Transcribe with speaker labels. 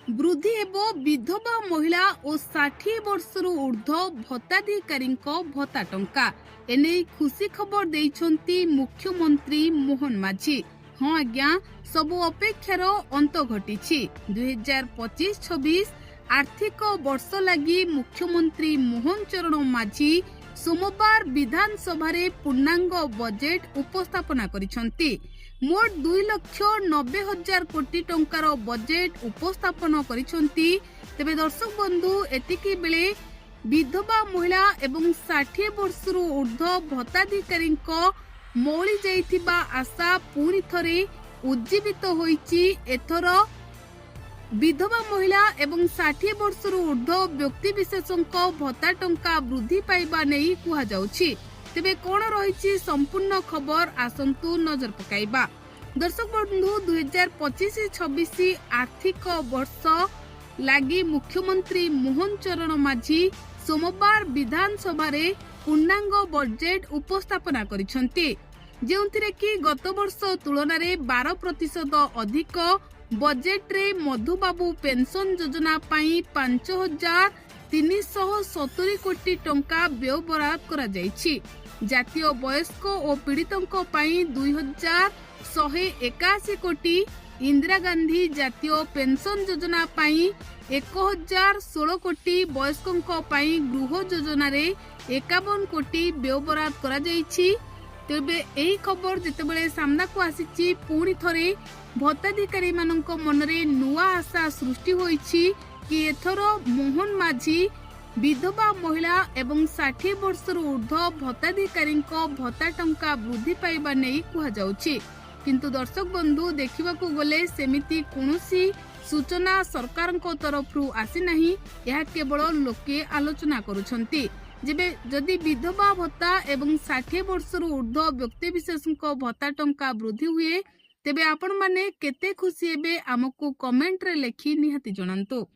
Speaker 1: ବୃଦ୍ଧି ହେବ ବିଧବା ମହିଳା ଓ 60 ବର୍ଷରୁ ଉର୍ଦ୍ଧ୍ୱ ଭତ୍ତାଧିକାରୀ ଭତ୍ତା ଟଙ୍କା। ଏନେଇ ଖୁସି ଖବର ଦେଇଛନ୍ତି ମୁଖ୍ୟମନ୍ତ୍ରୀ ମୋହନ ମାଝୀ। ହଁ ଆଜ୍ଞା, ସବୁ ଅପେକ୍ଷାର ଅନ୍ତ ଘଟିଛି। 2025-26 ଆର୍ଥିକ ବର୍ଷ ଲାଗି ମୁଖ୍ୟମନ୍ତ୍ରୀ ମୋହନ ଚରଣ ମାଝୀ सोमवार विधानसभा पूर्णांग बजेट उपस्थापना करिसंती। मोट 2,90,000 कोटी टंकार बजेट उपस्थापन करिसंती। तेबे दर्शक बंधु एतिकी बेले विधवा महिला एवं 60 वर्षरू ऊर्ध्व भत्ताधिकारी मौली जाइथिबा आशा पूरी थरे उज्जीवित होईची। एथर विधवा महिला एवं 60 वर्षरू ऊर्ध्व व्यक्ति विशेषों भत्ता टंका वृद्धि पाइबा नहीं कुहा जाउछि। तेबे कोन रहिछि संपूर्ण खबर आसंतु नजर पकाइबा। दर्शक बंधु 2025-26 आर्थिक वर्ष लागि मुख्यमंत्री मोहन चरण माझी सोमवार विधानसभा पूर्णांग बजेट उपस्थापना करिसंती, जेउथिरे कि गत वर्ष तुलन 12% अधिक बजेट रे मधुबाबू पेंशन योजना पाई 5,370 कोटी टंका व्यय बराद करा जायछि। जातीय वयस्क और पीड़ितों पाई 2,181 कोटी, इंदिरा गांधी जातीय पेंशन योजना पाई 1,016 कोटी, वयस्कों पाई गृह योजना रे 51 कोटी व्यय बराद करा जायछि। तेबे एही खबर जेतेबेले सामना को आसीची पुणी थरे भत्ताधिकारी मानक मनरे नुआ आशा सृष्टि होईची कि एथर मोहन माझी विधवा महिला एवं 60 वर्षरू ऊर्ध्व भत्ताधिकारी भत्ता टंका वृद्धि पाइबा नहीं कुहा जाउची। किंतु दर्शक बंधु देखिबाकू गले सेमिति कोनोसी सूचना सरकार तरफरू आसी नहीं। यह केवल लोके आलोचना करुछंती। जेबे जदि विधवा भत्ता एवं 60 वर्षरू ऊर्ध्व व्यक्ति विशेषों भत्ता टंका वृद्धि हुए तेबे आपण माने केते खुशी हेबे आमको कमेंट रे लेखि निहाती जणांतु।